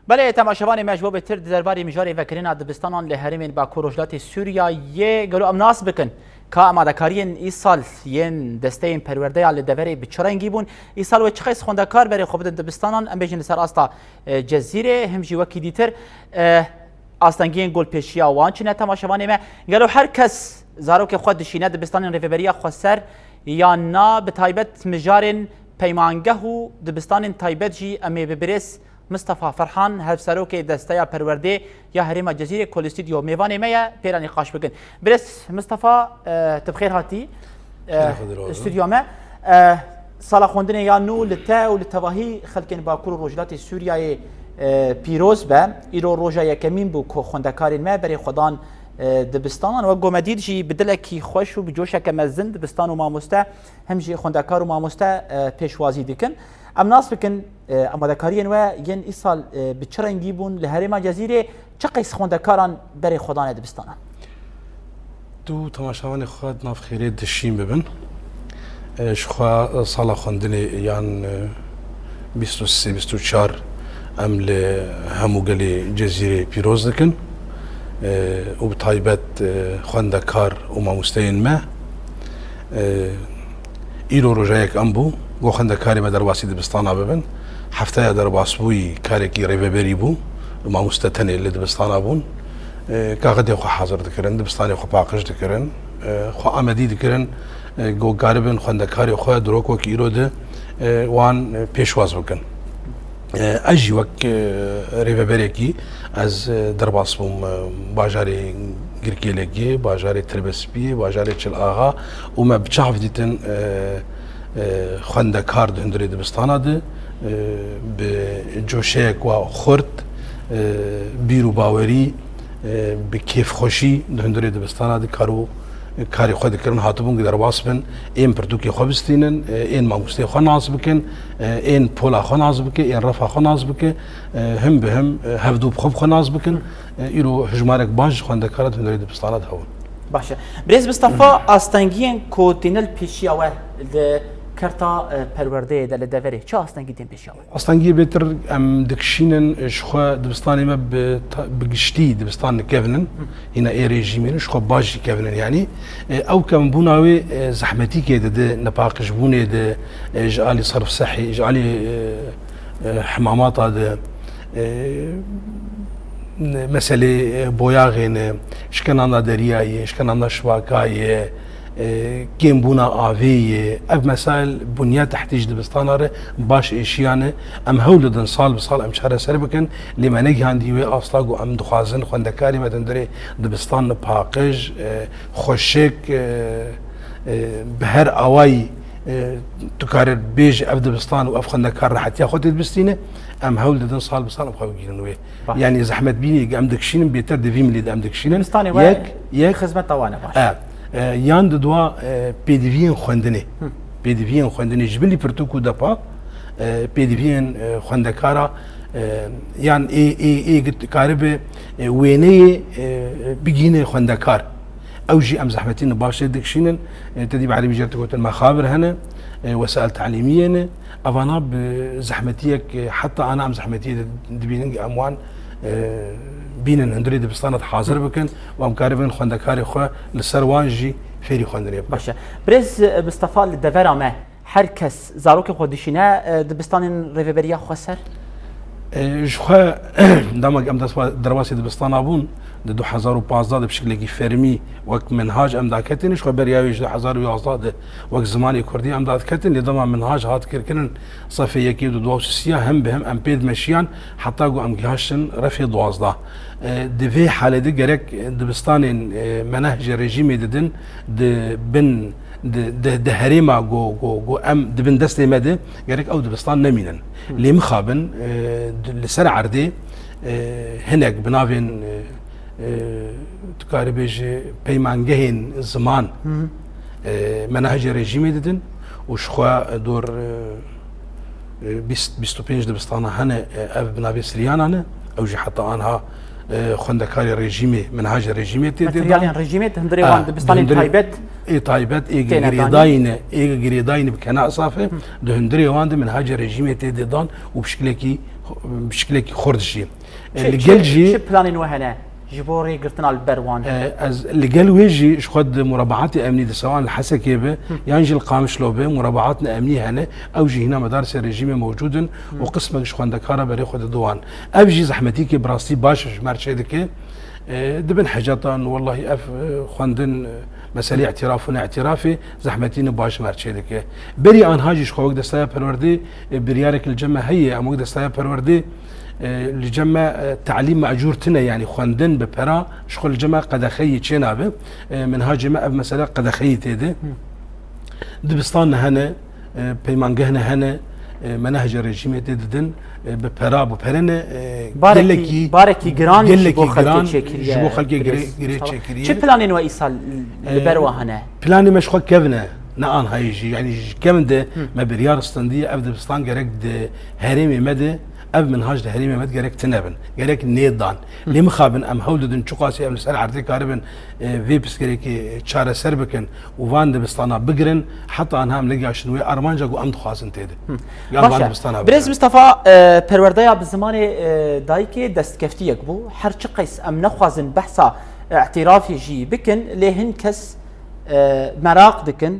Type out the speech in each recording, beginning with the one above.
بله تماشاوان مجبور به تر درباره مجاری وکرین دبستانان لهرمین با کوروجلات سوریا یه گلو امناس بکن که آماده‌کاریین ای سال ین دسته این پرورده علی دوره بچرنگی بون ای سال و چخیس خوندکار برای خوب دبستانان ام بیشتر سر استا جزیره همچی وکی دیتر آستانگین گل پیشی آوان چنه تماشاوان ما گلو هر کس زارو که خود دشینه دبستان ریفبریا خسر یا نا به تایبت مجارن پیمانگه و دبستان تایبت جی امی ببرس مصطفى فرحان هفسروك دستيا پرورده يا هريم جزيره كل استوديو ميواني ميا بيراني قاش بكن برس مصطفى تبخير هاتي استوديو ما صلاح خوندن يا نو لتا ولتواهي خلكن باكور روجلات سوريا بيروز با ايرو روجا يكمين بو خوندكارين ما بري خدان دبستان و گومدید جی بدلکی خوش و بجوش کمزند دبستان و ماموسته هم جی خوندکار و ماموسته پیشوازی دکن ام ناس بکن آماده‌کاریان و ین ایسال بچرنگی بون لهرم جزیره چه قیس خوندکاران برای خدان دبستان تو تماشاوان خود ناف خیره دشیم ببن شخوا سالا خوندن یان 23 24 ام له همو گلی جزیره پیروز دکن و بطایبت خوندکار و ماموستین ما ایرو روژایک ام بو گو خوندکاری ما در باسی دبستانا ببن هفته در باس بوی کاری کی ریوبری بو ماموستتنی لی دبستانا بون کاغدی خو حاضر دکرن دبستانی خو باقش دکرن خو آمدی دکرن گو گاربن خوندکاری خو دروک وک ایرو ده وان پیشواز بکن اجي وك ريفبريكي از درباس بوم باجاري غركيلكي باجاري تربسبي باجاري تشل اغا وما بتشاف ديتن خوندكار هندري دبستانا ده بجوشيك وخرد بيرو باوري بكيف خوشي هندري دبستانا ده كارو کاری خود کردن هاتبون که در باس بن این پرتوکی خوابستینن این ماموستی خو ناز بکن این پولا خو ناز بکن این رفع خو ناز بکن هم به هم هفدوب خوب خو ناز بکن ایرو هجمارک باج خوندکارات هندری دبستانات هون باشه برز مصطفى آستانگین کوتینل پیشی اول کرتا پرورده دل دوره چه آستانگی تیم پیشی اول آستانگی بهتر ام دکشینن شخوا دبستانی ما بگشتی دبستان کفنن هنا ای رژیمین شخوا باجی کفنن یعنی او کم بوناوی زحمتی که ده نپاقش بونه ده جعلی صرف صحی جعلی حمامات ده مسئله بویاغین شکنانا دریایی شکنانا شواکایی كيم بونا آوي اف مسائل بنيات تحتيج دبستاناره باش اشيانه ام هولدن صال بصال ام شهر سربكن لما نجي عندي وي اصلاقو ام دخازن خوندكاري ما تندري دبستان باقج خوشك بهر اواي تكرر بيج اف دبستان واف خوندكار حتى ياخذ دبستينه ام هولدن صال بصال ام خوجين وي يعني زحمت بيني ام دكشين بيتر دفي ملي ام دكشين دبستاني ياك خدمه طوانه باش یان دوا پیدوین خوندنی پیدوین خوندنی جبلی پرتوکو دپا پیدوین خوندکارا یان ای کارب وینه بگینه خوندکار اوجي ام زحمتين باش دكشينن تدريب عربي جرت كنت المخابر هنا وسائل تعليميه افانا بزحمتيك حتى انا ام زحمتي دبينج اموان بين هندري دبستانات حاضر بكن وام كاربن خوندكاري خو لسروانجي فيري خوندري باشا برز مصطفى الدفرا ما هركس زاروك خودشينا دبستان ريفبريا خسر جخوا دامك ام درباسي دبستان ابون 2015 بشكل فرمي وقت منهاج ام داكتن شخوا برياوي 2011 وقت زماني كردي ام داكتن لضمان منهاج هات كركن صفي يكيد دوسيا هم بهم ام بيد مشيان حتى جو ام جهاشن رفي دوازدا دفي حاله دي جرك دبستان منهج ريجيمي ددن بن ده هريما جو ام دبن دستي مده جرك او دبستان نمينن لي مخابن لسرع عردي هناك بنافين تكاربيج بيمانجهين زمان منهج ريجيمي ددن وشخوا دور 25 دبستانا هنا اف بنافي سريان انا اوجي حتى انها خوندكاري ريجيمي منهاج ريجيمي ماتريالين ريجيمي هندري وان دبستاني تايبت تايبت غريداين بكنا صافي هندري وان منهاج ريجيمي تيدان وبشكلكي بشكل خردشي لقل جي شو بلانين وهنا جبوري قرتنا البروان از لقل ويجي شخد مربعات امني سواء الحسكيبه ينجي القامش لوبه مربعاتنا امني هنا او جي هنا مدارس الرجيم موجود وقسمك شخوان دكاره بري خد دوان ابجي زحمتيكي براستي باش مارشيدك دبن حاجاتان والله اف خواندن مسألة اعترافنا اعترافي زحمتين باش مارشيدك بري ان هاجي شخوك دستايا پروردي بريارك الجمع هي اموك دستايا پروردي لجمع تعليم مأجورتنا يعني خواندن ببرا شغل جمع قدخي تشينابه من هاجمة اب مسألة قدخي تيده دبستان هنا بيمانجهنا هنا منهج الرجيم تددن ببرا ببرنا باركي جران جبو خلقي جري تشكريه شو بلانين وإيصال البروة هنا بلاني مش خو كفنا نان هايجي يعني كم ده ما بريار استندية ابدا بستان جرك هرمي مدى اب منهاج الهريمه مد جرك تنبن جرك نيدان لي مخابن ام هولدن چوقاسي ام سر عرضي كاربن فيبس جريكي تشاره سربكن وفاند بستانا بقرن حتى انها ملقى شنو ارمانجا جو ام خاصن تيده باشا بريز مصطفى پروردايا بالزمان دايكي دست كفتيك بو حر قيس ام نخوازن بحثا اعترافي جي بكن لهن كس مراق دكن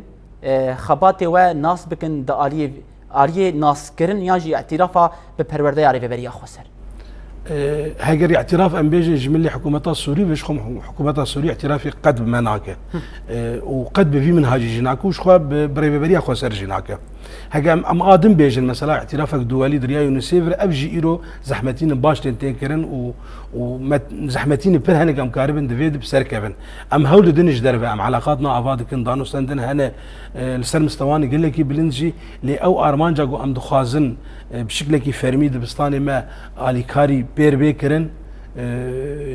خباتي وناس بكن داليه آریه ناس کردن یاجی اعترافا به پرورده عربی بریا خسر. هاجر اعتراف ام بيجي جملي حكومة السورية بيش حكومة السورية اعترافي قد بمناكه وقد بفي منهاج جناكه وش خو بري بريا خسر جناكه. هاجر ام آدم بيجي مثلا اعترافك دولي دريا يونسيفر ابجي إيرو زحمتين باش تنكرن وزحمتين برهنك ام كاربن دفيد بسركبن ام هول دنج دربه ام علاقاتنا افاد كن دانو سندن هنا السر مستواني قال لك بلنجي لي او ارمانجا جو ام دخازن بشكل كي فرمي دبستاني ما اليكاري بير بيكرن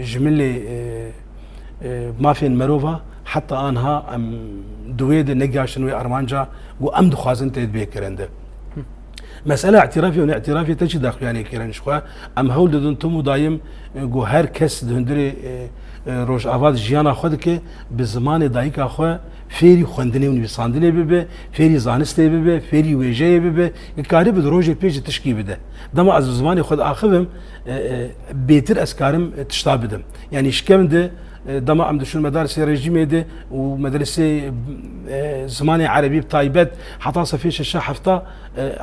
جملي ما في مروفا حتى انها ام دويد نجاشن وي ارمانجا جو ام دخازن تيد بيكرن ده مسألة اعترافي واعترافي تجي داخل يعني كيران شخوا ام هول دون تومو دايم جو هر كس دهندري روش آواز جیانا خود که به زمان دایک آخوا فیری خوندنی و نویساندنی ببه فیری زانسته ببه فیری ویژه ببه کاری به روز پیش تشکی بده دما از زمان خود آخویم بهتر از کارم تشتا بدم یعنی شکم ده دما ام دشون مدارس رژیم ده و مدرسه زمان عربی بتایبت حتی صفیش الشاه هفته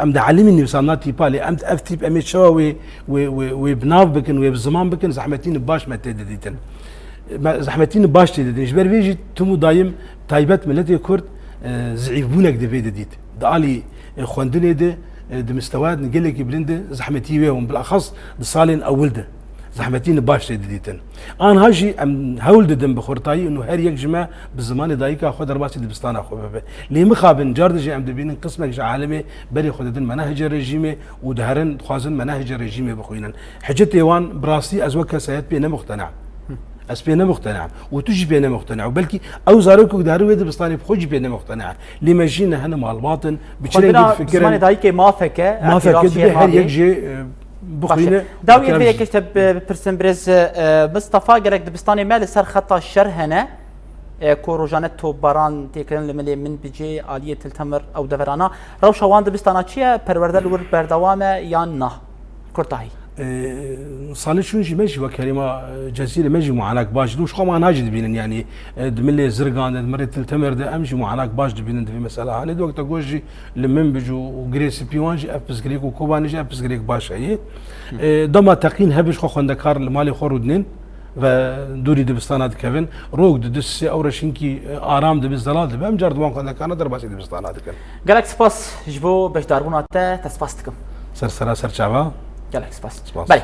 ام ده علم النویسانات تیپالی ام افتیب امید شوا و بناف بکن و بزمان بکن زحمتین باش متدیدن زحمتين باش تدين جبر بيجي تمو دايم تايبت ملتي كرد زعيف بونك دفيد ديت دالي خوندني ده مستوى نقول لك بلند زحمتي ويهم بالاخص صالين اولده زحمتين باش تديتن انا هاجي ام هولد دم بخورتاي انه هر يك جماعه بالزمان دايكا خد رباسي دبستان اخو لي مخابن جاردجي ام دبين قسمك عالمي بري خددن مناهج الرجيمه ودهرن خوازن مناهج الرجيمه بخوينن حجتي وان براسي ازوك سيات بينا مقتنع اسبينا مقتنع وتجي بينا مقتنع وبلكي او زاروك دارو ويد بسطاني بخوج بينا مقتنع لما جينا هنا مع الباطن بتشري فكره زمان دايكي ما فكه هر يجي بخينا داوي بيك كتب برسم بريز مصطفى قالك دبستاني مال سر خطا الشر هنا كوروجانتو باران تيكرن لملي من بيجي آلية التمر او دفرانا روشا وان دبستانا چيه پرورده لور بردوامه یا نه كرتاهي صالح شونجي ماشي وكلمة جزيرة ماشي معاناك باش دوش خو ما ناجد بينن يعني دملي زرقان مريت التمر ده امشي معاناك باش بينن في مسألة هاني دوقت اقوجي لمن بيجو وغريس بيوانجي ابس غريك وكوبانجي ابس غريك باش هي دما تقين هبش خو خندكار المالي خورودنين ودوري دبستانات كيفن روق ددس اورشينكي ارام دبزلال دبم جرد وان خندكار درباسي دبستانات كن قالك سباس جبو باش داربونات تسباستكم سر شعبا قالك سباس بله